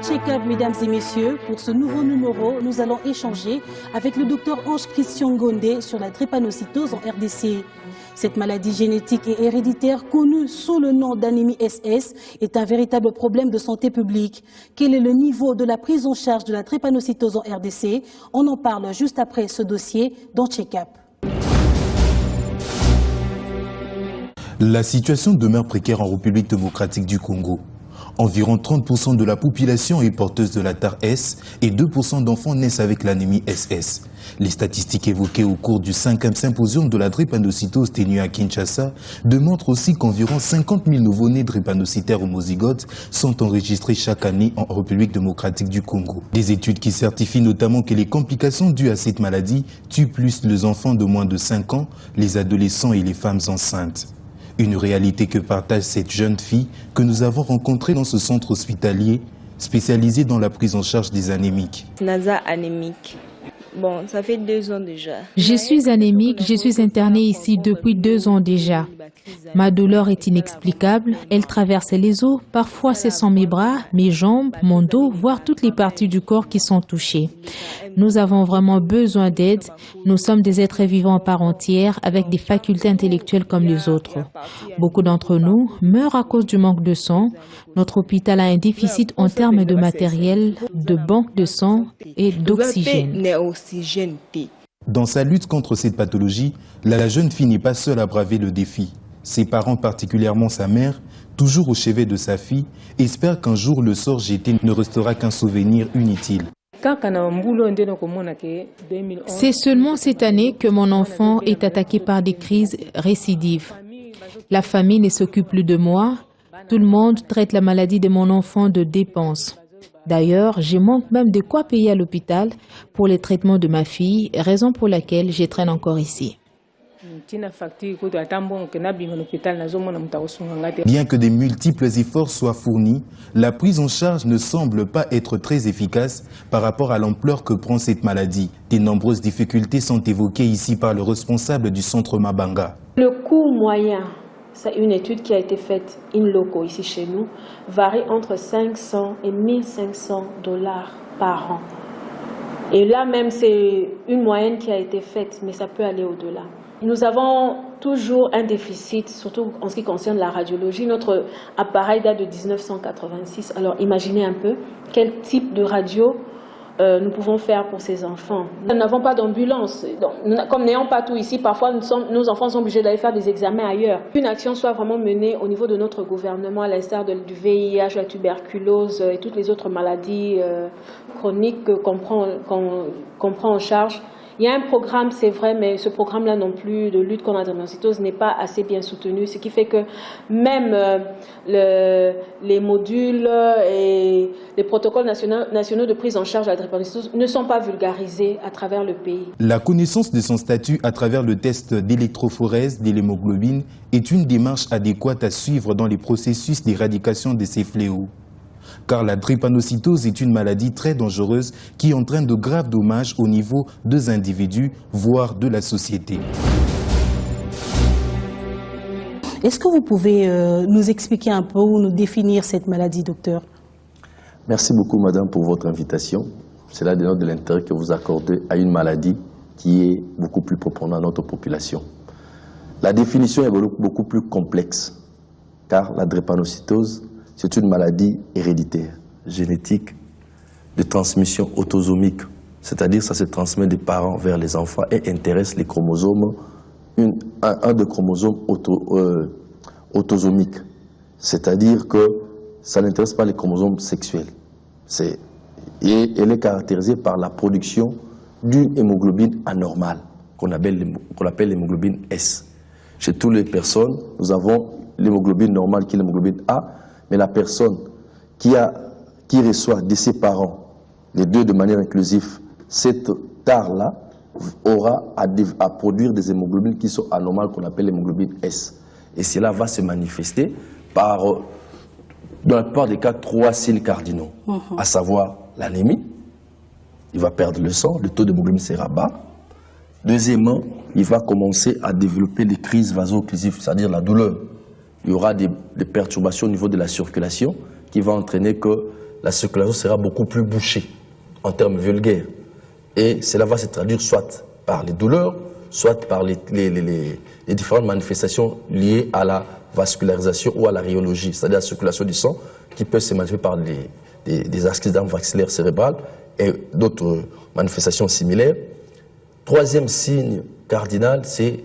Check-up, mesdames et messieurs, pour ce nouveau numéro, nous allons échanger avec le docteur Ange-Christian Ngondé sur la drépanocytose en RDC. Cette maladie génétique et héréditaire, connue sous le nom d'anémie SS, est un véritable problème de santé publique. Quel est le niveau de la prise en charge de la drépanocytose en RDC? On en parle juste après ce dossier dans Check-up. La situation demeure précaire en République démocratique du Congo. Environ 30% de la population est porteuse de la tare S et 2% d'enfants naissent avec l'anémie SS. Les statistiques évoquées au cours du 5e symposium de la drépanocytose tenu à Kinshasa démontrent aussi qu'environ 50 000 nouveau-nés drépanocytaires homozygotes sont enregistrés chaque année en République démocratique du Congo. Des études qui certifient notamment que les complications dues à cette maladie tuent plus les enfants de moins de 5 ans, les adolescents et les femmes enceintes. Une réalité que partage cette jeune fille que nous avons rencontrée dans ce centre hospitalier spécialisé dans la prise en charge des anémiques. Naza anémique. Bon, ça fait 2 ans déjà. Je suis anémique, je suis internée ici depuis 2 ans déjà. Ma douleur est inexplicable, elle traverse les os, parfois ce sont mes bras, mes jambes, mon dos, voire toutes les parties du corps qui sont touchées. Nous avons vraiment besoin d'aide, nous sommes des êtres vivants à part entière avec des facultés intellectuelles comme les autres. Beaucoup d'entre nous meurent à cause du manque de sang. Notre hôpital a un déficit en termes de matériel, de banque de sang et d'oxygène. Dans sa lutte contre cette pathologie, la jeune fille n'est pas seule à braver le défi. Ses parents, particulièrement sa mère, toujours au chevet de sa fille, espèrent qu'un jour le sort jeté ne restera qu'un souvenir inutile. C'est seulement cette année que mon enfant est attaqué par des crises récidives. La famille ne s'occupe plus de moi. Tout le monde traite la maladie de mon enfant de dépenses. D'ailleurs, je manque même de quoi payer à l'hôpital pour les traitements de ma fille, raison pour laquelle je traîne encore ici. Bien que des multiples efforts soient fournis, la prise en charge ne semble pas être très efficace par rapport à l'ampleur que prend cette maladie. De nombreuses difficultés sont évoquées ici par le responsable du centre Mabanga. Le coût moyen, c'est une étude qui a été faite in loco ici chez nous, varie entre 500 et 1500 $ par an. Et là même, c'est une moyenne qui a été faite, mais ça peut aller au-delà. Nous avons toujours un déficit, surtout en ce qui concerne la radiologie. Notre appareil date de 1986. Alors imaginez un peu quel type de radio nous pouvons faire pour ces enfants. Nous n'avons pas d'ambulance. Comme n'ayant pas tout ici, parfois nos enfants sont obligés d'aller faire des examens ailleurs. Qu'une action soit vraiment menée au niveau de notre gouvernement, à l'instar du VIH, la tuberculose et toutes les autres maladies chroniques qu'on prend en charge. Il y a un programme, c'est vrai, mais ce programme-là non plus de lutte contre la drépanocytose n'est pas assez bien soutenu, ce qui fait que même les modules et les protocoles nationaux de prise en charge de la drépanocytose ne sont pas vulgarisés à travers le pays. La connaissance de son statut à travers le test d'électrophorèse de l'hémoglobine est une démarche adéquate à suivre dans les processus d'éradication de ces fléaux. Car la drépanocytose est une maladie très dangereuse qui entraîne de graves dommages au niveau des individus, voire de la société. Est-ce que vous pouvez nous expliquer un peu ou nous définir cette maladie, docteur? Merci beaucoup, madame, pour votre invitation. C'est là de l'intérêt que vous accordez à une maladie qui est beaucoup plus profonde à notre population. La définition est beaucoup plus complexe, car la drépanocytose, c'est une maladie héréditaire, génétique, de transmission autosomique. C'est-à-dire que ça se transmet des parents vers les enfants et intéresse les chromosomes, un des chromosomes autosomiques. C'est-à-dire que ça n'intéresse pas les chromosomes sexuels. Et elle est caractérisée par la production d'une hémoglobine anormale, qu'on appelle l'hémoglobine S. Chez toutes les personnes, nous avons l'hémoglobine normale qui est l'hémoglobine A, mais la personne qui reçoit de ses parents, les deux de manière inclusive, cette tare-là aura à produire des hémoglobines qui sont anormales, qu'on appelle l'hémoglobine S. Et cela va se manifester par, dans la plupart des cas, 3 signes cardinaux, à savoir l'anémie, il va perdre le sang, le taux d'hémoglobine sera bas. Deuxièmement, il va commencer à développer des crises vaso-occlusives, c'est-à-dire la douleur. Il y aura des perturbations au niveau de la circulation qui va entraîner que la circulation sera beaucoup plus bouchée en termes vulgaires. Et cela va se traduire soit par les douleurs, soit par les différentes manifestations liées à la vascularisation ou à la rhéologie, c'est-à-dire la circulation du sang, qui peut se manifester par des accidents vasculaires cérébrales et d'autres manifestations similaires. Troisième signe cardinal, c'est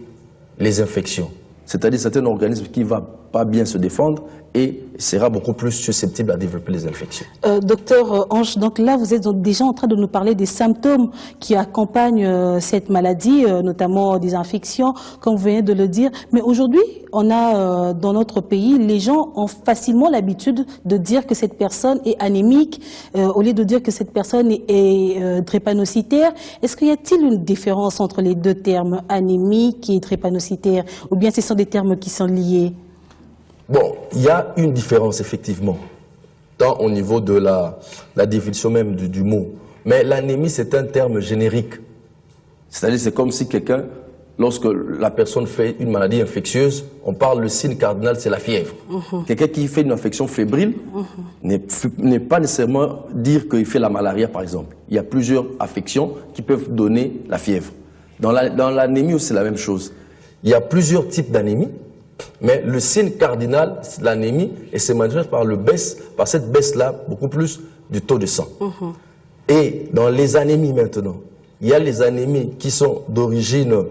les infections. C'est-à-dire c'est un organisme qui ne va pas bien se défendre et sera beaucoup plus susceptible à développer les infections. Docteur Ange, donc là vous êtes déjà en train de nous parler des symptômes qui accompagnent cette maladie, notamment des infections, comme vous venez de le dire. Mais aujourd'hui, on a dans notre pays, les gens ont facilement l'habitude de dire que cette personne est anémique, au lieu de dire que cette personne est drépanocytaire. Est-ce qu'il y a-t-il une différence entre les deux termes, anémique et drépanocytaire, ou bien ce sont des termes qui sont liés? Bon, il y a une différence effectivement, tant au niveau de la définition même du mot. Mais l'anémie, c'est un terme générique. C'est-à-dire, c'est comme si quelqu'un, lorsque la personne fait une maladie infectieuse, on parle, le signe cardinal, c'est la fièvre. Quelqu'un qui fait une infection fébrile n'est pas nécessairement dire qu'il fait la malaria, par exemple. Il y a plusieurs affections qui peuvent donner la fièvre. Dans l'anémie, c'est la même chose. Il y a plusieurs types d'anémie. Mais le signe cardinal, c'est l'anémie, et c'est manifeste par cette baisse-là, beaucoup plus du taux de sang. Et dans les anémies maintenant, il y a les anémies qui sont d'origine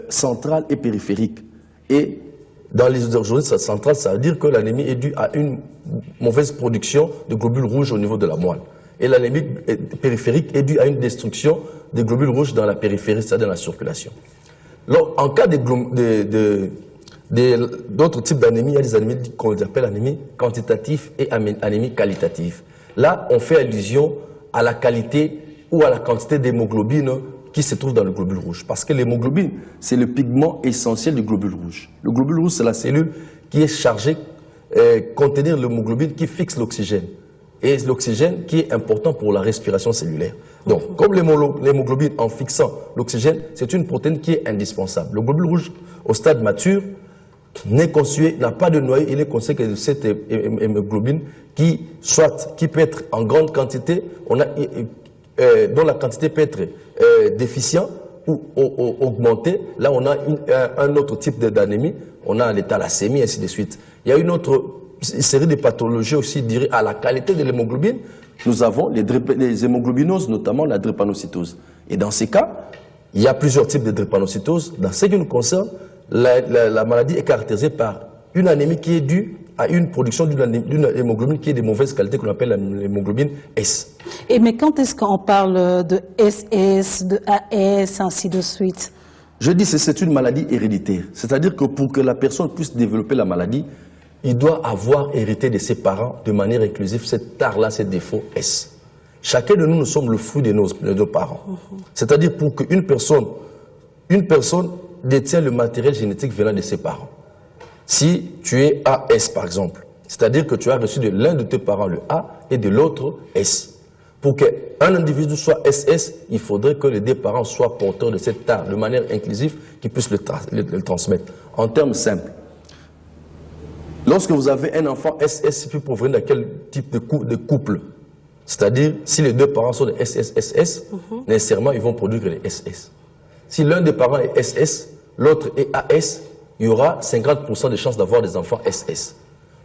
centrale et périphérique. Et dans les origines centrales, ça veut dire que l'anémie est due à une mauvaise production de globules rouges au niveau de la moelle. Et l'anémie périphérique est due à une destruction des globules rouges dans la périphérie, c'est-à-dire dans la circulation. En cas d'autres types d'anémie, il y a des anémies qu'on appelle anémie quantitative et anémie qualitative. Là, on fait allusion à la qualité ou à la quantité d'hémoglobine qui se trouve dans le globule rouge. Parce que l'hémoglobine, c'est le pigment essentiel du globule rouge. Le globule rouge, c'est la cellule qui est chargée contenir l'hémoglobine qui fixe l'oxygène. Et l'oxygène qui est important pour la respiration cellulaire. Donc, comme l'hémoglobine, en fixant l'oxygène, c'est une protéine qui est indispensable. Le globule rouge, au stade mature, n'est constitué, n'a pas de noyau, il est constitué de cette hémoglobine qui peut être en grande quantité, dont la quantité peut être déficiente ou augmentée. Là, on a un autre type d'anémie, on a l'état thalassémie, ainsi de suite. Il y a une autre série de pathologies aussi liées à la qualité de l'hémoglobine. Nous avons les hémoglobinoses, notamment la drépanocytose. Et dans ces cas, il y a plusieurs types de drépanocytose. Dans ce qui nous concerne, la maladie est caractérisée par une anémie qui est due à une production d'une hémoglobine qui est de mauvaise qualité, qu'on appelle l'hémoglobine S. Mais quand est-ce qu'on parle de SS, de AS, ainsi de suite? Je dis que c'est une maladie héréditaire. C'est-à-dire que pour que la personne puisse développer la maladie, il doit avoir hérité de ses parents de manière inclusive cette tare-là, ces défauts S. Chacun de nous sommes le fruit de nos parents. C'est-à-dire pour qu'une personne détient le matériel génétique venant de ses parents. Si tu es AS par exemple, c'est-à-dire que tu as reçu de l'un de tes parents le A et de l'autre S. Pour qu'un individu soit SS, il faudrait que les deux parents soient porteurs de cette tare de manière inclusive, qu'ils puissent le transmettre. En termes simples, lorsque vous avez un enfant SS, il peut provenir de quel type de couple? C'est-à-dire, si les deux parents sont des SSSS, nécessairement, ils vont produire les SS. Si l'un des parents est SS, l'autre est AS, il y aura 50% de chances d'avoir des enfants SS.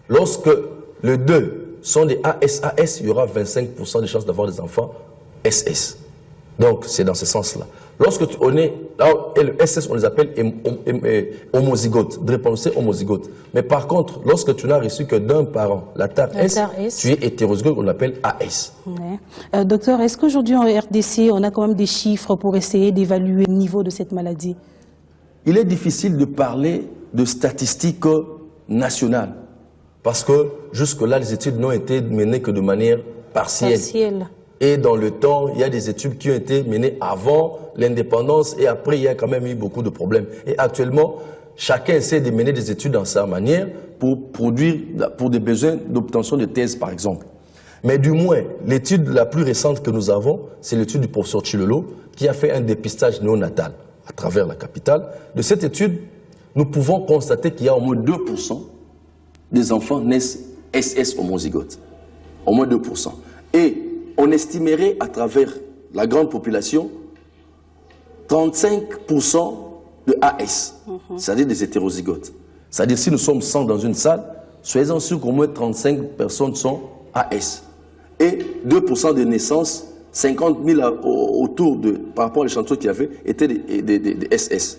Lorsque les deux sont des AS, il y aura 25% de chances d'avoir des enfants SS. Donc, c'est dans ce sens-là. Lorsque et le SS, on les appelle homozygotes, drépanocytes homozygotes. Mais par contre, lorsque tu n'as reçu que d'un parent, la tare S, tu es hétérozygote, on l'appelle AS. Ouais. Docteur, est-ce qu'aujourd'hui en RDC, on a quand même des chiffres pour essayer d'évaluer le niveau de cette maladie? Il est difficile de parler de statistiques nationales. Parce que jusque-là, les études n'ont été menées que de manière partielle. Et dans le temps, il y a des études qui ont été menées avant l'indépendance et après, il y a quand même eu beaucoup de problèmes. Et actuellement, chacun essaie de mener des études dans sa manière pour produire, pour des besoins d'obtention de thèses, par exemple. Mais du moins, l'étude la plus récente que nous avons, c'est l'étude du professeur Chilolo, qui a fait un dépistage néonatal à travers la capitale. De cette étude, nous pouvons constater qu'il y a au moins 2% des enfants naissent SS homozygotes. au moins 2%. Et on estimerait à travers la grande population 35% de AS, c'est-à-dire des hétérozygotes. C'est-à-dire si nous sommes 100 dans une salle, soyez-en sûrs qu'au moins 35 personnes sont AS. Et 2% des naissances, 50 000 autour de, par rapport à l'échantillon qu'il y avait, étaient des SS.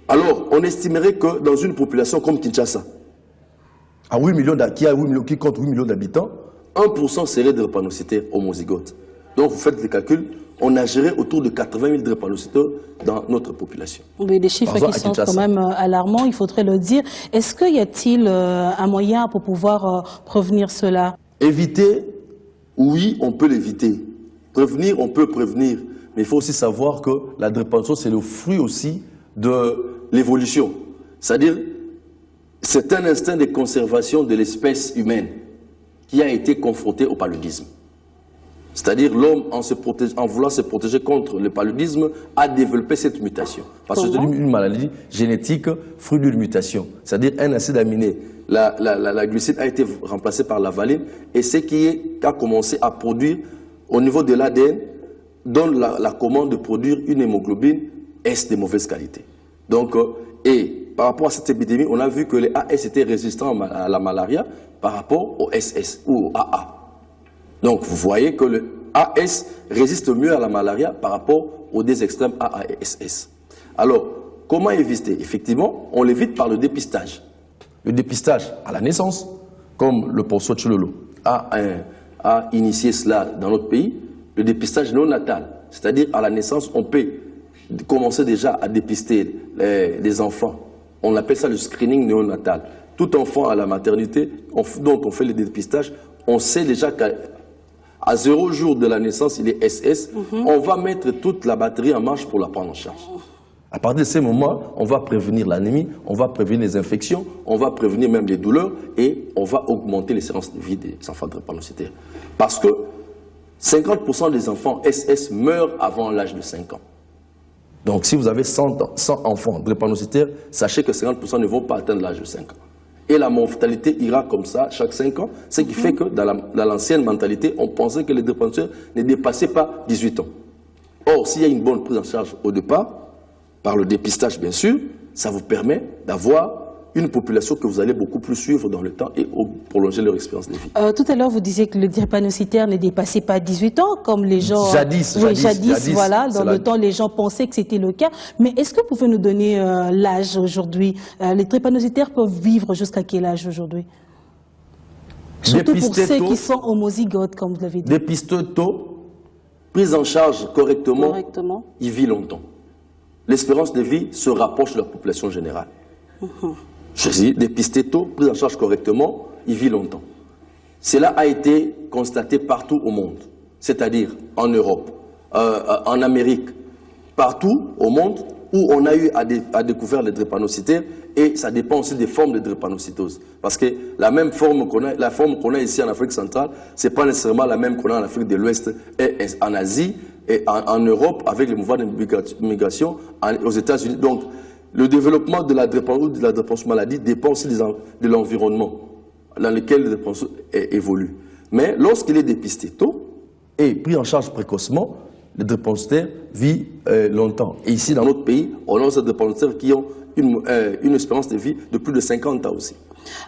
Alors, on estimerait que dans une population comme Kinshasa, qui compte 8 millions d'habitants, 1% serait de drépanocytaires homozygotes. Donc, vous faites les calculs, on a géré autour de 80 000 drépanocytaires dans notre population. Oui, des chiffres qui sont quand même alarmants, il faudrait le dire. Est-ce qu'il y a-t-il un moyen pour pouvoir prévenir cela? Éviter, oui, on peut l'éviter. Prévenir, on peut prévenir. Mais il faut aussi savoir que la drépanocytose, c'est le fruit aussi de l'évolution. C'est-à-dire, c'est un instinct de conservation de l'espèce humaine qui a été confronté au paludisme. C'est-à-dire l'homme, en voulant se protéger contre le paludisme, a développé cette mutation. Parce que c'est une maladie génétique, fruit d'une mutation. C'est-à-dire un acide aminé. La glucide a été remplacée par la valine et ce qui a commencé à produire au niveau de l'ADN donne la commande de produire une hémoglobine S de mauvaise qualité. Donc, et par rapport à cette épidémie, on a vu que les AS étaient résistants à la malaria par rapport au SS ou au AA. Donc, vous voyez que le AS résiste mieux à la malaria par rapport aux deux extrêmes AA et SS. Alors, comment éviter? Effectivement, on l'évite par le dépistage. Le dépistage à la naissance, comme le professeur Tchulolo a initié cela dans notre pays, le dépistage néonatal. C'est-à-dire, à la naissance, on peut commencer déjà à dépister les enfants. On appelle ça le screening néonatal. Tout enfant à la maternité, dont on fait le dépistage, on sait déjà qu'à 0 jour de la naissance, il est SS. On va mettre toute la batterie en marche pour la prendre en charge. À partir de ces moments, on va prévenir l'anémie, on va prévenir les infections, on va prévenir même les douleurs et on va augmenter l'espérance de vie des enfants drépanocytaires. Parce que 50% des enfants SS meurent avant l'âge de 5 ans. Donc si vous avez 100 enfants drépanocytaires, sachez que 50% ne vont pas atteindre l'âge de 5 ans. Et la mortalité ira comme ça chaque 5 ans, ce qui fait que dans l'ancienne mentalité, on pensait que les drépanocytaires ne dépassaient pas 18 ans. Or, s'il y a une bonne prise en charge au départ, par le dépistage bien sûr, ça vous permet d'avoir une population que vous allez beaucoup plus suivre dans le temps et prolonger leur expérience de vie. Tout à l'heure, vous disiez que le drépanocytaire ne dépassait pas 18 ans, comme les gens... Jadis, voilà, dans le temps, les gens pensaient que c'était le cas. Mais est-ce que vous pouvez nous donner l'âge aujourd'hui? Les drépanocytaires peuvent vivre jusqu'à quel âge aujourd'hui? Surtout pour ceux qui sont homozygotes, comme vous l'avez dit. Dépisté tôt, prise en charge correctement, il vit longtemps. L'espérance de vie se rapproche de la population générale. Je dis, dépisté tôt, prise en charge correctement, il vit longtemps. Cela a été constaté partout au monde, c'est-à-dire en Europe, en Amérique, partout au monde où on a eu à découvrir les drépanocytaires, et ça dépend aussi des formes de drépanocytose. Parce que la même forme qu'on a ici en Afrique centrale, ce n'est pas nécessairement la même qu'on a en Afrique de l'Ouest et en Asie, et en Europe, avec les mouvements de migration aux États-Unis. Donc, le développement de la drépanocytose maladie dépend aussi de l'environnement dans lequel le drépanocytose évolue. Mais lorsqu'il est dépisté tôt et pris en charge précocement, le drépanocytaire vit longtemps. Et ici, dans notre pays, on a des drépanocytaires qui ont une espérance de vie de plus de 50 ans aussi.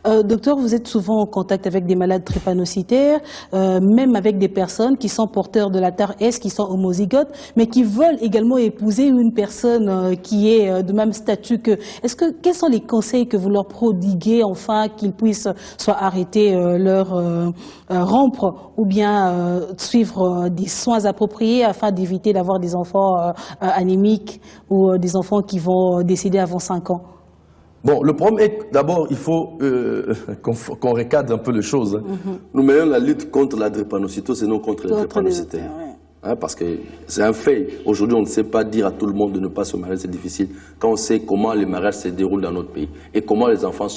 Docteur, vous êtes souvent en contact avec des malades drépanocytaires, même avec des personnes qui sont porteurs de la TAR-S, qui sont homozygotes, mais qui veulent également épouser une personne qui est de même statut qu'eux. Quels sont les conseils que vous leur prodiguez, enfin, qu'ils puissent soit arrêter leur rompre ou bien suivre des soins appropriés afin d'éviter d'avoir des enfants anémiques ou des enfants qui vont décéder avant 5 ans? Bon, le problème est que d'abord, il faut qu'on recadre un peu les choses. Nous menons la lutte contre la drépanocytose et non contre les drépanocytaires. Parce que c'est un fait. Aujourd'hui, on ne sait pas dire à tout le monde de ne pas se marier, c'est difficile. Quand on sait comment les mariages se déroulent dans notre pays et comment les enfants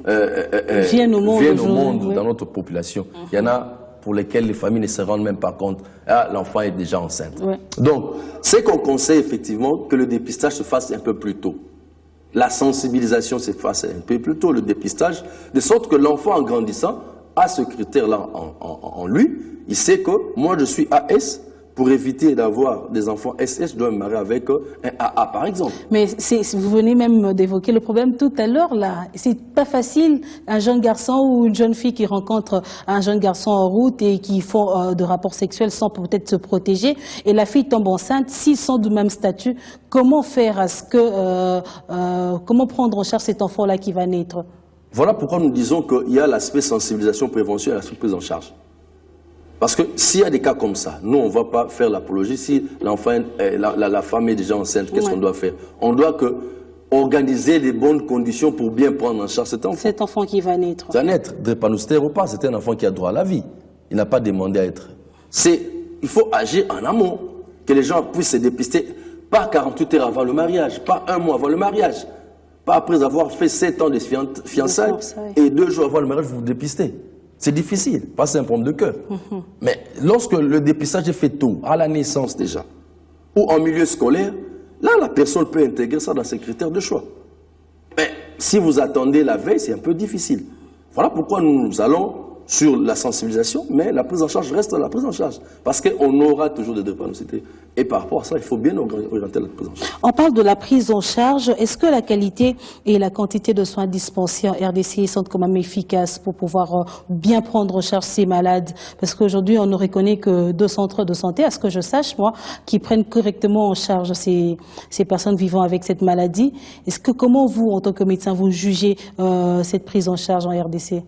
viennent au monde dans notre population. Il y en a pour lesquels les familles ne se rendent même pas compte. Ah, l'enfant est déjà enceinte. Donc, c'est qu'on conseille effectivement que le dépistage se fasse un peu plus tôt. La sensibilisation se fasse un peu plus tôt, le dépistage, de sorte que l'enfant en grandissant a ce critère-là en lui, il sait que moi je suis AS, pour éviter d'avoir des enfants SS, je dois me marier avec un AA, par exemple. Mais vous venez même d'évoquer le problème tout à l'heure, là. C'est pas facile, un jeune garçon ou une jeune fille qui rencontre un jeune garçon en route et qui font de rapports sexuels sans peut-être se protéger, et la fille tombe enceinte, s'ils sont du même statut, comment faire à ce que, comment prendre en charge cet enfant-là qui va naître? Voilà pourquoi nous disons qu'il y a l'aspect sensibilisation, prévention et l'aspect prise en charge. Parce que s'il y a des cas comme ça, nous, on ne va pas faire l'apologie. Si l'enfant, la femme est déjà enceinte, qu'est-ce qu'on doit faire? On doit organiser les bonnes conditions pour bien prendre en charge cet enfant. Cet enfant qui va naître. Ça va naître, drépanocytaire ou pas, c'est un enfant qui a droit à la vie. Il n'a pas demandé à être. Il faut agir en amont, que les gens puissent se dépister, pas 48 heures avant le mariage, pas un mois avant le mariage, pas après avoir fait 7 ans de fiançailles et 2 jours avant le mariage, vous vous dépistez. C'est difficile, pas c'est un problème de cœur. Mais lorsque le dépistage est fait tôt, à la naissance déjà, ou en milieu scolaire, là, la personne peut intégrer ça dans ses critères de choix. Mais si vous attendez la veille, c'est un peu difficile. Voilà pourquoi nous allons sur la sensibilisation, mais la prise en charge reste la prise en charge. Parce qu'on aura toujours des drépanocytés. Et par rapport à ça, il faut bien orienter la prise en charge. On parle de la prise en charge. Est-ce que la qualité et la quantité de soins dispensés en RDC sont quand même efficaces pour pouvoir bien prendre en charge ces malades? Parce qu'aujourd'hui, on ne reconnaît que 2 centres de santé, à ce que je sache, moi, qui prennent correctement en charge ces personnes vivant avec cette maladie. Comment vous, en tant que médecin, vous jugez cette prise en charge en RDC?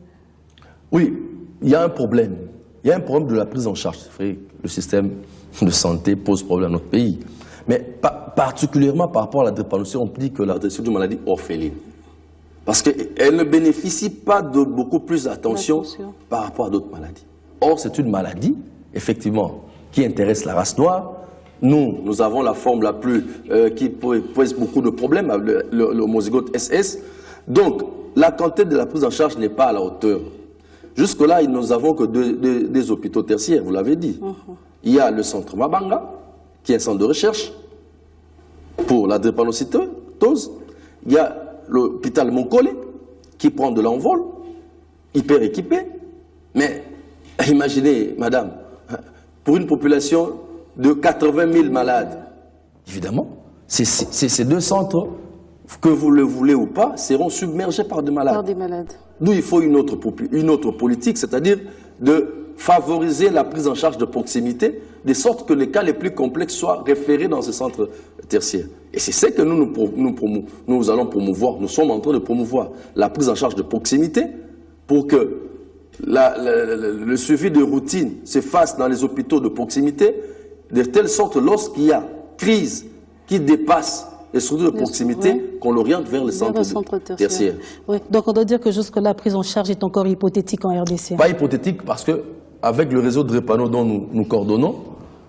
Oui, il y a un problème. Il y a un problème de la prise en charge. C'est vrai que le système de santé pose problème à notre pays. Mais particulièrement par rapport à la drépanocytose, on dit que la drépanocytose est une maladie orpheline. Parce qu'elle ne bénéficie pas de beaucoup plus d'attention par rapport à d'autres maladies. Or, c'est une maladie, effectivement, qui intéresse la race noire. Nous avons la forme la plus, qui pose beaucoup de problèmes, l'homozygote SS. Donc, la quantité de la prise en charge n'est pas à la hauteur. Jusque-là, nous n'avons que des hôpitaux tertiaires, vous l'avez dit. Il y a le centre Mabanga, qui est un centre de recherche pour la drépanocytose. Il y a l'hôpital Monkole, qui prend de l'envol, hyper équipé. Mais imaginez, madame, pour une population de 80 000 malades, évidemment, ces 2 centres, que vous le voulez ou pas, seront submergés par des malades. D'où il faut une autre politique, c'est-à-dire de favoriser la prise en charge de proximité, de sorte que les cas les plus complexes soient référés dans ce centre tertiaire. Et c'est ce que nous allons promouvoir, nous sommes en train de promouvoir la prise en charge de proximité pour que le suivi de routine se fasse dans les hôpitaux de proximité, de telle sorte lorsqu'il y a crise qui dépasse les structures de proximité, qu'on l'oriente vers les centres tertiaires. Oui. Donc on doit dire que jusque-là, la prise en charge est encore hypothétique en RDC. Pas hypothétique parce qu'avec le réseau de drépano dont nous coordonnons,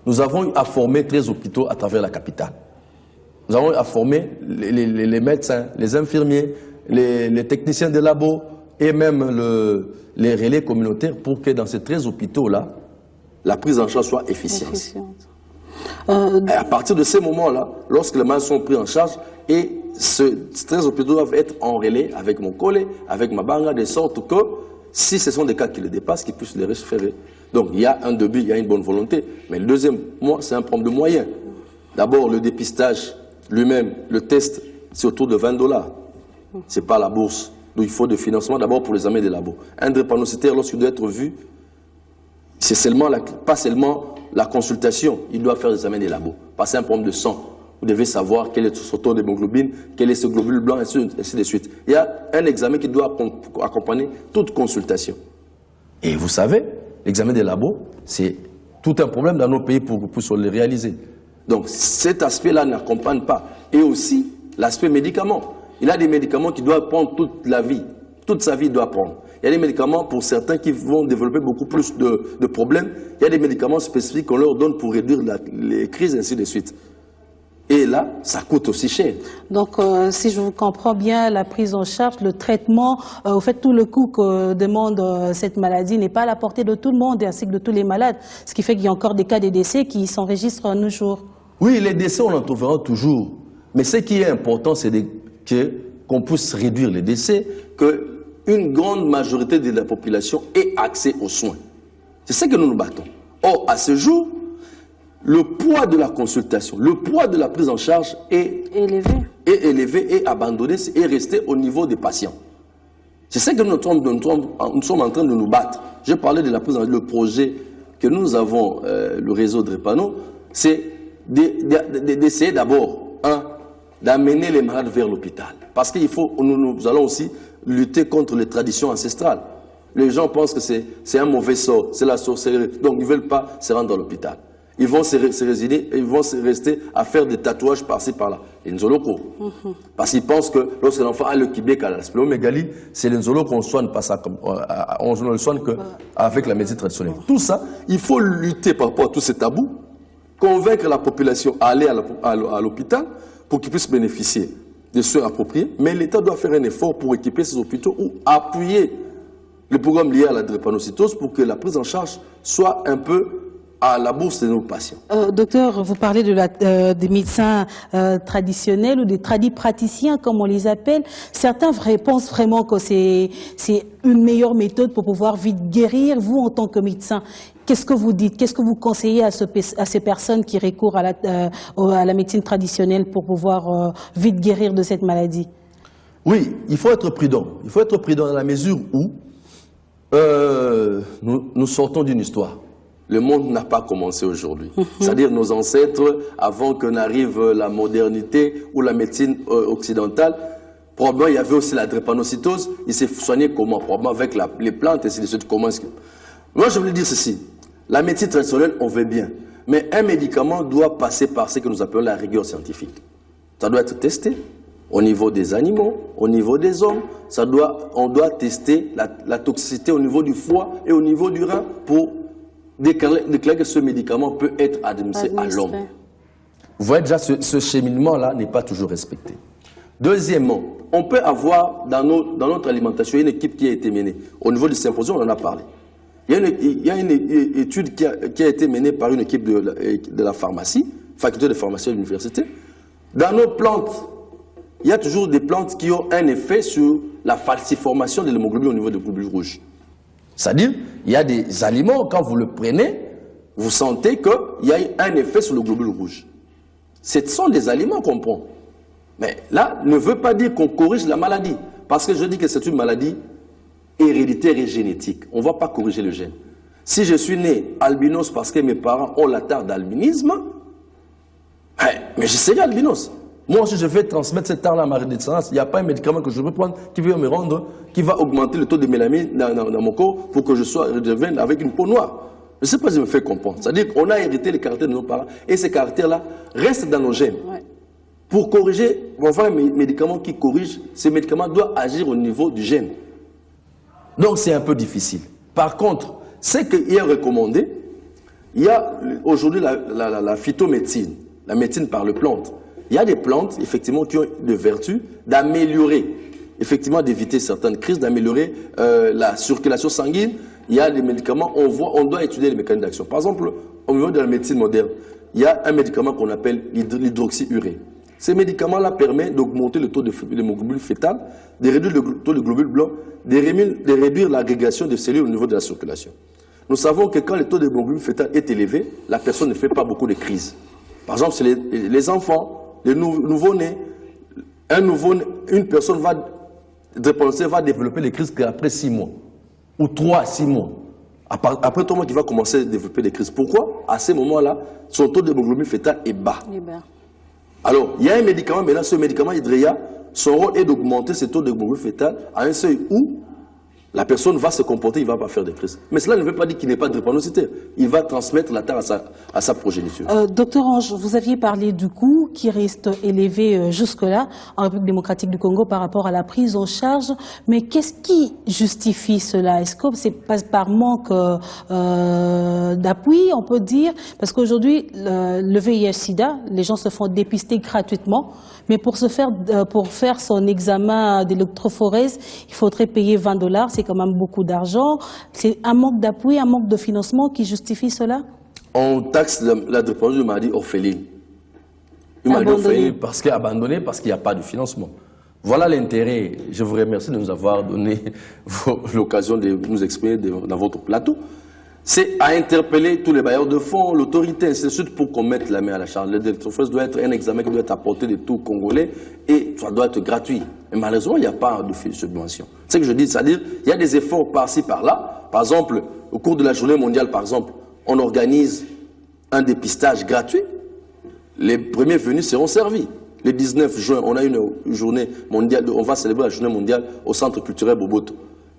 nous avons eu à former 13 hôpitaux à travers la capitale. Nous avons eu à former les médecins, les infirmiers, les techniciens des labos et même les relais communautaires pour que dans ces 13 hôpitaux-là, la prise en charge soit efficiente. Et à partir de ces moments-là, lorsque les malades sont pris en charge, et ces 13 hôpitaux doivent être en relais avec mon collègue, avec ma banga, de sorte que si ce sont des cas qui les dépassent, qu'ils puissent les référer. Donc il y a un début, il y a une bonne volonté. Mais le deuxième, c'est un problème de moyens. D'abord, le dépistage lui-même, le test, c'est autour de $20. Ce n'est pas la bourse. Donc il faut des financements d'abord pour les examens des labos. Un drépanocytaire, lorsqu'il doit être vu, c'est pas seulement la consultation, il doit faire des examens des labos. Parce que c'est un problème de sang. Vous devez savoir quel est son taux d'hémoglobine, quel est ce globule blanc, ainsi de suite. Il y a un examen qui doit accompagner toute consultation. Et vous savez, l'examen des labos, c'est tout un problème dans nos pays pour le réaliser. Donc cet aspect-là n'accompagne pas. Et aussi l'aspect médicaments. Il y a des médicaments qu'il doit prendre toute la vie. Toute sa vie, il doit prendre. Il y a des médicaments pour certains qui vont développer beaucoup plus de problèmes. Il y a des médicaments spécifiques qu'on leur donne pour réduire les crises, ainsi de suite. Et là, ça coûte aussi cher. Donc, si je vous comprends bien, la prise en charge, le traitement, au fait, tout le coût que demande cette maladie n'est pas à la portée de tout le monde, ainsi que de tous les malades. Ce qui fait qu'il y a encore des cas de décès qui s'enregistrent à nos jours. Oui, les décès, on en trouvera toujours. Mais ce qui est important, c'est qu'on puisse réduire les décès, que une grande majorité de la population ait accès aux soins. C'est ça que nous nous battons. Or, à ce jour, le poids de la consultation, le poids de la prise en charge est élevé et abandonné et resté au niveau des patients. C'est ça que nous sommes en train de nous battre. Je parlais de la prise en charge, le projet que nous avons, le réseau Drepano, c'est d'essayer d'abord, d'amener les malades vers l'hôpital. Parce qu'il faut, nous allons aussi lutter contre les traditions ancestrales. Les gens pensent que c'est un mauvais sort, c'est la sorcellerie, donc ils ne veulent pas se rendre dans l'hôpital. Ils vont se résigner, ils vont se rester à faire des tatouages par-ci par-là. Les Nzoloko. Parce qu'ils pensent que lorsque l'enfant a le kibé, à la spléomégalie, c'est les Nzoloko qu'on ne soigne pas ça, on ne le soigne qu'avec la médecine traditionnelle. Tout ça, il faut lutter par rapport à tous ces tabous, convaincre la population à aller à l'hôpital pour qu'ils puissent bénéficier des soins appropriés. Mais l'État doit faire un effort pour équiper ces hôpitaux ou appuyer le programme lié à la drépanocytose pour que la prise en charge soit un peu à la bourse de nos patients. Docteur, vous parlez des médecins traditionnels ou des tradipraticiens, comme on les appelle. Certains pensent vraiment que c'est une meilleure méthode pour pouvoir vite guérir. Vous, en tant que médecin, qu'est-ce que vous dites? Qu'est-ce que vous conseillez à ces personnes qui recourent à la médecine traditionnelle pour pouvoir vite guérir de cette maladie? Oui, il faut être prudent. Il faut être prudent dans la mesure où nous sortons d'une histoire. Le monde n'a pas commencé aujourd'hui. C'est-à-dire nos ancêtres, avant que n'arrive la modernité ou la médecine occidentale, probablement il y avait aussi la drépanocytose. Il s'est soigné comment? Probablement avec les plantes et ainsi de suite. Moi, je voulais dire ceci. La médecine traditionnelle, on veut bien. Mais un médicament doit passer par ce que nous appelons la rigueur scientifique. Ça doit être testé au niveau des animaux, au niveau des hommes. On doit tester la toxicité au niveau du foie et au niveau du rein pour déclarer que ce médicament peut être administré à l'homme. Vous voyez déjà, ce cheminement-là n'est pas toujours respecté. Deuxièmement, on peut avoir dans notre alimentation une équipe qui a été menée. Au niveau du symposium, on en a parlé. Il y a une étude qui a été menée par une équipe de la pharmacie, faculté de pharmacie à l'université. Dans nos plantes, il y a toujours des plantes qui ont un effet sur la falsification de l'hémoglobine au niveau des globules rouges. C'est-à-dire, il y a des aliments, quand vous le prenez, vous sentez qu'il y a un effet sur le globule rouge. Ce sont des aliments qu'on prend. Mais là, ne veut pas dire qu'on corrige la maladie. Parce que je dis que c'est une maladie héréditaire et génétique. On ne va pas corriger le gène. Si je suis né albinos parce que mes parents ont la tare d'albinisme, mais je serai albinos. Moi, si je vais transmettre cette tare-là à ma descendance, il n'y a pas un médicament que je peux prendre qui va me rendre, qui va augmenter le taux de mélamine dans mon corps pour que je devienne avec une peau noire. Je ne sais pas si je me fais comprendre. C'est-à-dire qu'on a hérité les caractères de nos parents et ces caractères-là restent dans nos gènes. Ouais. Pour corriger, on va faire un médicament qui corrige, ce médicament doit agir au niveau du gène. Donc c'est un peu difficile. Par contre, ce qu'il est recommandé, il y a aujourd'hui la phytomédecine, la médecine par les plantes. Il y a des plantes, effectivement, qui ont de vertu d'améliorer, effectivement, d'éviter certaines crises, d'améliorer la circulation sanguine. Il y a des médicaments, on doit étudier les mécanismes d'action. Par exemple, au niveau de la médecine moderne, il y a un médicament qu'on appelle l'hydroxyurée. Ces médicaments-là permettent d'augmenter le taux de l'hémoglobine fœtale, de réduire le taux de globules blancs, de réduire l'agrégation des cellules au niveau de la circulation. Nous savons que quand le taux de l'hémoglobine fœtale est élevé, la personne ne fait pas beaucoup de crises. Par exemple, c'est les enfants, les nouveau-nés, une personne va développer les crises qu'après 6 mois, ou 3 à 6 mois. Après 3 mois, il va commencer à développer des crises. Pourquoi? À ce moment-là, son taux d'hémoglobine fœtale est bas. Alors, il y a un médicament, mais là, ce médicament, Hydrea, son rôle est d'augmenter ce taux d'hémoglobine fœtale à un seuil où la personne va se comporter, il ne va pas faire de crise. Mais cela ne veut pas dire qu'il n'est pas drépanocytaire. Il va transmettre la tare à sa progéniture. Docteur Ange, vous aviez parlé du coût qui reste élevé jusque-là en République démocratique du Congo par rapport à la prise en charge. Mais qu'est-ce qui justifie cela? Est-ce que c'est pas par manque d'appui, on peut dire? Parce qu'aujourd'hui, le VIH-Sida, les gens se font dépister gratuitement. Mais pour faire son examen d'électrophorèse, il faudrait payer $20. C'est quand même beaucoup d'argent. C'est un manque d'appui, un manque de financement qui justifie cela? On taxe la drépanocytose d'une maladie orpheline. Une maladie orpheline abandonnée parce qu'il n'y a pas de financement. Voilà l'intérêt. Je vous remercie de nous avoir donné l'occasion de nous exprimer dans votre plateau. C'est à interpeller tous les bailleurs de fonds, l'autorité, ainsi de suite, pour qu'on mette la main à la charge. L'électrophorèse doit être un examen qui doit être apporté de tout Congolais et ça doit être gratuit. Mais malheureusement, il n'y a pas de subvention. C'est ce que je dis, c'est-à-dire il y a des efforts par-ci, par-là. Par exemple, au cours de la journée mondiale, par exemple, on organise un dépistage gratuit. Les premiers venus seront servis. Le 19 juin, on a une journée mondiale, on va célébrer la journée mondiale au centre culturel Boboto,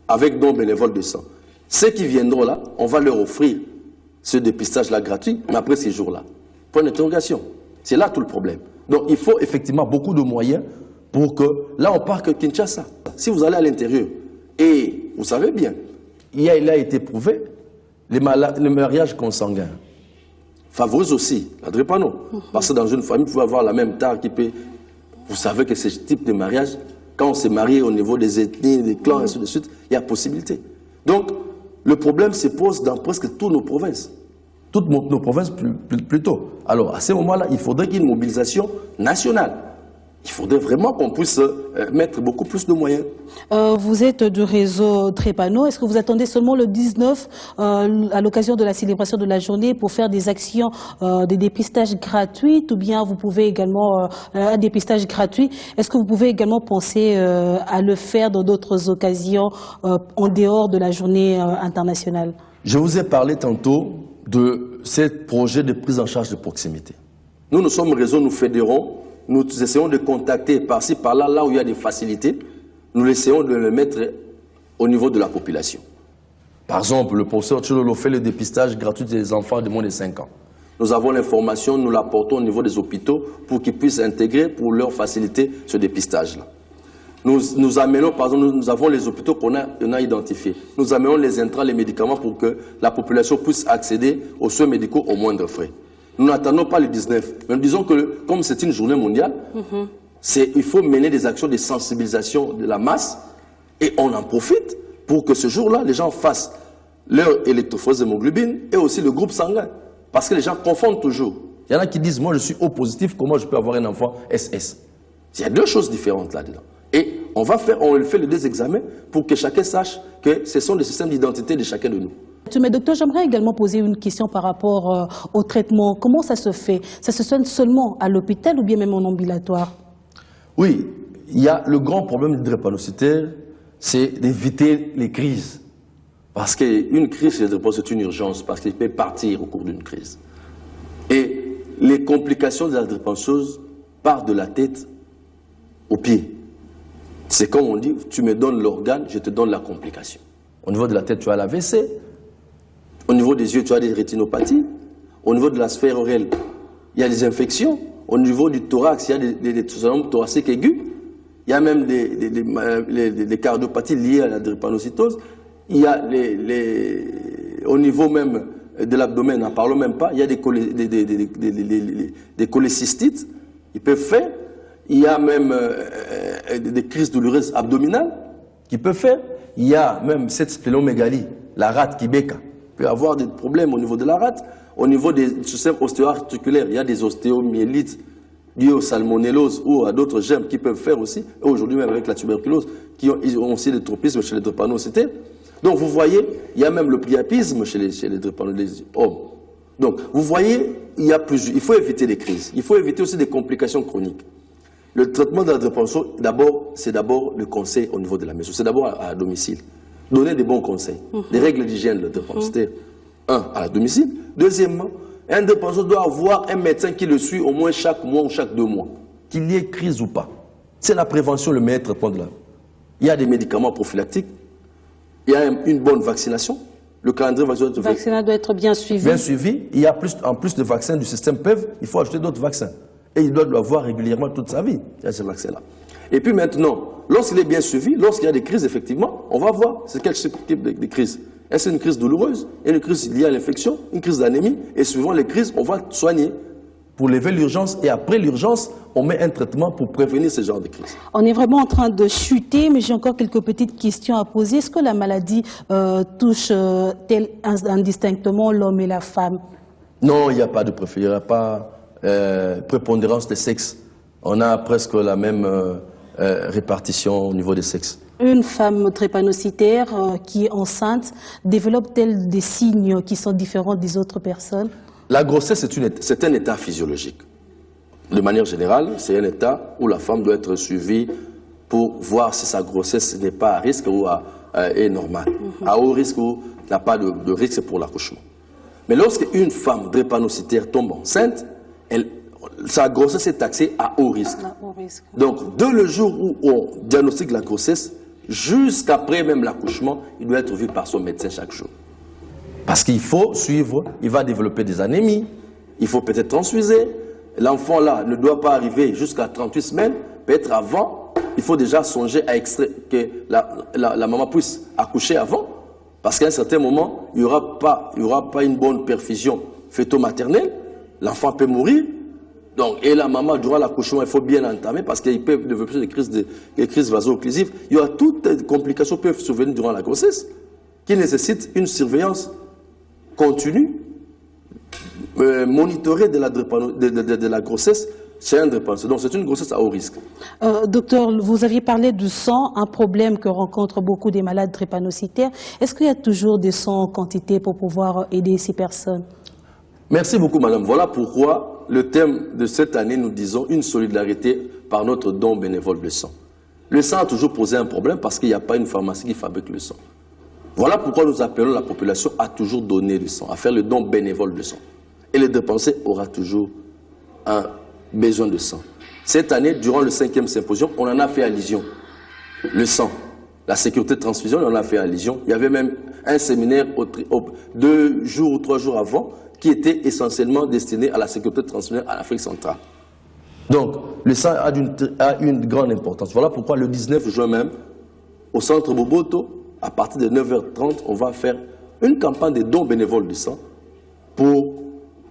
avec dons bénévoles de sang. Ceux qui viendront là, on va leur offrir ce dépistage-là gratuit, mais après ces jours-là. Point d'interrogation. C'est là tout le problème. Donc il faut effectivement beaucoup de moyens pour que, là on part que Kinshasa. Si vous allez à l'intérieur, et vous savez bien, il a été prouvé, les mariages consanguins favorisent aussi la drépano. Parce que dans une famille, vous pouvez avoir la même tare qui peut... Vous savez que ce type de mariage, quand on s'est marié au niveau des ethnies, des clans, et ainsi de suite, il y a possibilité. Donc, le problème se pose dans presque toutes nos provinces. Toutes nos provinces plutôt. Alors, à ce moment-là, il faudrait qu'il y ait une mobilisation nationale. Il faudrait vraiment qu'on puisse mettre beaucoup plus de moyens. Vous êtes du réseau Drépano. Est-ce que vous attendez seulement le 19 à l'occasion de la célébration de la journée pour faire des actions de dépistage gratuit, ou bien vous pouvez également un dépistage gratuit? Est-ce que vous pouvez également penser à le faire dans d'autres occasions en dehors de la journée internationale? Je vous ai parlé tantôt de ce projet de prise en charge de proximité. Nous sommes réseau, nous fédérons. Nous essayons de contacter par-ci, par-là, là où il y a des facilités. Nous essayons de le mettre au niveau de la population. Par exemple, le professeur Tchilolo fait le dépistage gratuit des enfants de moins de 5 ans. Nous avons l'information, nous l'apportons au niveau des hôpitaux pour qu'ils puissent intégrer, pour leur faciliter ce dépistage-là. Nous amenons, par exemple, nous avons les hôpitaux qu'on a identifiés. Nous amenons les intrants, les médicaments pour que la population puisse accéder aux soins médicaux au moindre frais. Nous n'attendons pas le 19, mais nous disons que comme c'est une journée mondiale, il faut mener des actions de sensibilisation de la masse et on en profite pour que ce jour-là, les gens fassent leur électrophorèse d'hémoglobine et aussi le groupe sanguin. Parce que les gens confondent toujours. Il y en a qui disent, moi je suis O positif, comment je peux avoir un enfant SS? Il y a deux choses différentes là-dedans. Et on fait les deux examens pour que chacun sache que ce sont les systèmes d'identité de chacun de nous. Mais docteur, j'aimerais également poser une question par rapport au traitement. Comment ça se fait? Ça se soigne seulement à l'hôpital ou bien même en ambulatoire? Oui, il y a le grand problème du drépanocytaire, c'est d'éviter les crises. Parce qu'une crise chez le drépano, c'est une urgence, parce qu'il peut partir au cours d'une crise. Et les complications de la drépanocytose partent de la tête aux pieds. C'est comme on dit, tu me donnes l'organe, je te donne la complication. Au niveau de la tête, tu as l'AVC. Au niveau des yeux, tu as des rétinopathies. Au niveau de la sphère oreille, il y a des infections. Au niveau du thorax, il y a des syndromes thoraciques aigus. Il y a même des cardiopathies liées à la drépanocytose. Il y a au niveau même de l'abdomen, n'en parlons même pas, il y a des cholécystites. Ils peuvent faire. Il y a même des crises douloureuses abdominales qui peuvent faire. Il y a même cette splénomégalie, la rate Kibeka. Il peut y avoir des problèmes au niveau de la rate. Au niveau des systèmes ostéo-articulaires, il y a des ostéomyélites liées aux salmonelloses ou à d'autres germes qui peuvent faire aussi. Et aujourd'hui, même avec la tuberculose, ils ont aussi des tropismes chez les drépanocytaires. Donc, vous voyez, il y a même le priapisme chez les drépanocytaires hommes. Donc, vous voyez, il faut éviter les crises. Il faut éviter aussi des complications chroniques. Le traitement de la drépanocytose, c'est d'abord le conseil au niveau de la maison. C'est d'abord à domicile. Donner des bons conseils, des règles d'hygiène de drépanocytaire. À la domicile. Deuxièmement, un drépanocytaire doit avoir un médecin qui le suit au moins chaque mois ou chaque 2 mois. Qu'il y ait crise ou pas. C'est la prévention le meilleur traitement de la... Il y a des médicaments prophylactiques. Il y a une bonne vaccination. Le calendrier vaccinal doit être bien suivi. Bien suivi. Il y a en plus de vaccins du système PEV, il faut ajouter d'autres vaccins. Et il doit l'avoir régulièrement toute sa vie. Il y a ce vaccin-là. Et puis maintenant, lorsqu'il est bien suivi, lorsqu'il y a des crises, effectivement, on va voir c'est quel type de crise. Est-ce une crise douloureuse, une crise liée à l'infection, une crise d'anémie? Et suivant les crises, on va soigner pour lever l'urgence. Et après l'urgence, on met un traitement pour prévenir ce genre de crise. On est vraiment en train de chuter, mais j'ai encore quelques petites questions à poser. Est-ce que la maladie touche indistinctement l'homme et la femme? Non, il n'y a pas de préférence, il n'y a pas prépondérance des sexes. On a presque la même répartition au niveau des sexes. Une femme drépanocytaire qui est enceinte, développe-t-elle des signes qui sont différents des autres personnes? La grossesse, c'est un état physiologique. De manière générale, c'est un état où la femme doit être suivie pour voir si sa grossesse n'est pas à risque ou est normale. À haut risque ou n'a pas de risque pour l'accouchement. Mais lorsqu'une femme drépanocytaire tombe enceinte, sa grossesse est taxée à haut risque. Donc, dès le jour où on diagnostique la grossesse, jusqu'après même l'accouchement, il doit être vu par son médecin chaque jour. Parce qu'il faut suivre, il va développer des anémies, il faut peut-être transfuser. L'enfant là ne doit pas arriver jusqu'à 38 semaines, peut-être avant, il faut déjà songer à extraire, que la maman puisse accoucher avant. Parce qu'à un certain moment, il n'y aura pas une bonne perfusion fœto-maternelle, l'enfant peut mourir. Donc, et la maman, durant l'accouchement, il faut bien l'entamer parce qu'ils peuvent développer des crises vaso-occlusives. Il y aura toutes les complications qui peuvent survenir durant la grossesse qui nécessitent une surveillance continue, monitorée de la grossesse chez un drépanocytaire. Donc, c'est une grossesse à haut risque. Docteur, vous aviez parlé du sang, un problème que rencontrent beaucoup des malades drépanocytaires. Est-ce qu'il y a toujours des sangs en quantité pour pouvoir aider ces personnes? Merci beaucoup, madame. Voilà pourquoi le thème de cette année, nous disons une solidarité par notre don bénévole de sang. Le sang a toujours posé un problème parce qu'il n'y a pas une pharmacie qui fabrique le sang. Voilà pourquoi nous appelons la population à toujours donner du sang, à faire le don bénévole de sang. Et le dépensé aura toujours un besoin de sang. Cette année, durant le 5e symposium, on en a fait allusion. Le sang, la sécurité de transfusion, on en a fait allusion. Il y avait même un séminaire 2 jours ou 3 jours avant qui était essentiellement destiné à la sécurité de transfusion en Afrique centrale. Donc, le sang a une grande importance. Voilà pourquoi le 19 juin même, au centre Boboto, à partir de 9h30, on va faire une campagne de dons bénévoles du sang pour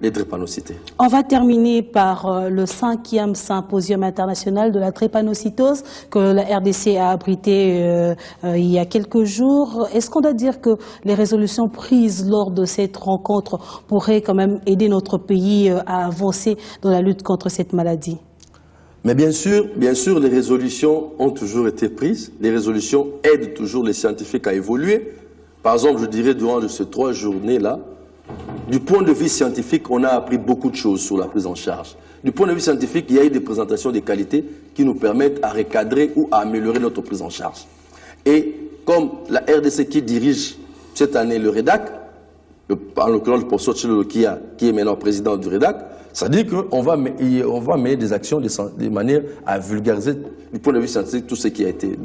les drépanocytés. On va terminer par le 5e symposium international de la drépanocytose que la RDC a abrité il y a quelques jours. Est-ce qu'on doit dire que les résolutions prises lors de cette rencontre pourraient quand même aider notre pays à avancer dans la lutte contre cette maladie? Mais bien sûr, les résolutions ont toujours été prises. Les résolutions aident toujours les scientifiques à évoluer. Par exemple, je dirais durant ces 3 journées-là, du point de vue scientifique, on a appris beaucoup de choses sur la prise en charge. Du point de vue scientifique, il y a eu des présentations de qualité qui nous permettent à recadrer ou à améliorer notre prise en charge. Et comme la RDC qui dirige cette année le REDAC, en l'occurrence le professeur Tchelo qui est maintenant président du REDAC, ça dit qu'on va mener des actions de manière à vulgariser du point de vue scientifique tout ce qui a été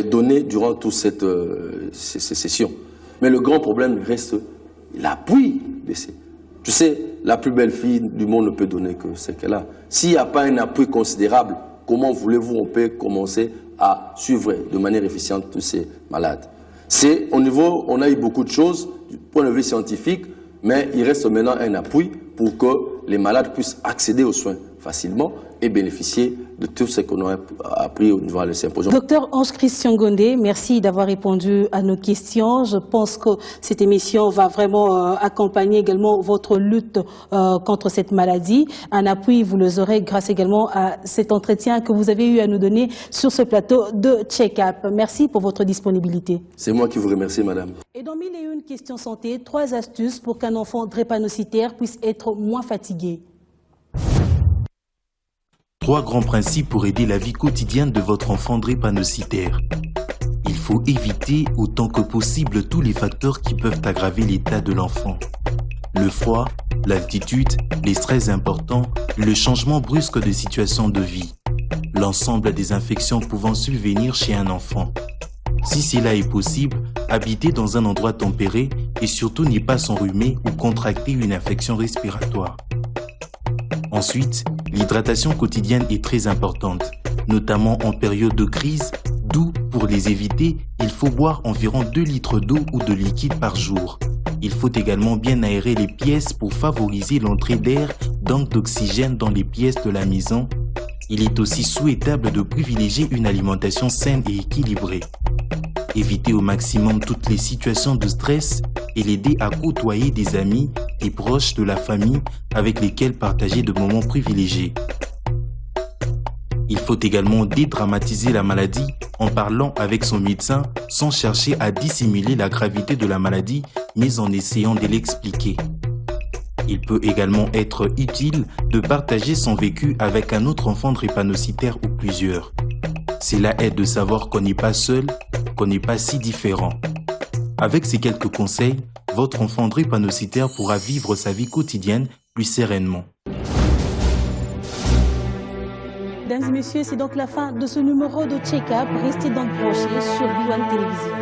donné durant toutes ces sessions. Mais le grand problème reste l'appui de ces. Tu sais, la plus belle fille du monde ne peut donner que ce qu'elle a. S'il n'y a pas un appui considérable, comment voulez-vous on peut commencer à suivre de manière efficiente tous ces malades? C'est au niveau, on a eu beaucoup de choses du point de vue scientifique, mais il reste maintenant un appui pour que les malades puissent accéder aux soins facilement et bénéficier de tout ce qu'on a appris au niveau du symposium. Docteur Ange Christian Gondé, merci d'avoir répondu à nos questions. Je pense que cette émission va vraiment accompagner également votre lutte contre cette maladie. Un appui, vous le aurez grâce également à cet entretien que vous avez eu à nous donner sur ce plateau de Check-up. Merci pour votre disponibilité. C'est moi qui vous remercie, madame. Et dans 1001 questions santé, 3 astuces pour qu'un enfant drépanocytaire puisse être moins fatigué. 3 grands principes pour aider la vie quotidienne de votre enfant drépanocytaire. Il faut éviter autant que possible tous les facteurs qui peuvent aggraver l'état de l'enfant. Le froid, l'altitude, les stress importants, le changement brusque de situation de vie. L'ensemble des infections pouvant survenir chez un enfant. Si cela est possible, habiter dans un endroit tempéré et surtout n'y pas s'enrhumer ou contracter une infection respiratoire. Ensuite, l'hydratation quotidienne est très importante, notamment en période de crise, d'où, pour les éviter, il faut boire environ 2 litres d'eau ou de liquide par jour. Il faut également bien aérer les pièces pour favoriser l'entrée d'air, donc d'oxygène dans les pièces de la maison. Il est aussi souhaitable de privilégier une alimentation saine et équilibrée. Éviter au maximum toutes les situations de stress et l'aider à côtoyer des amis et proches de la famille avec lesquels partager de moments privilégiés. Il faut également dédramatiser la maladie en parlant avec son médecin sans chercher à dissimuler la gravité de la maladie, mais en essayant de l'expliquer. Il peut également être utile de partager son vécu avec un autre enfant drépanocytaire ou plusieurs. Cela aide de savoir qu'on n'est pas seul, qu'on n'est pas si différent. Avec ces quelques conseils, votre enfant drépanocytaire pourra vivre sa vie quotidienne plus sereinement. Mesdames et messieurs, c'est donc la fin de ce numéro de Check-up. Restez donc branchés sur B1 Télévision.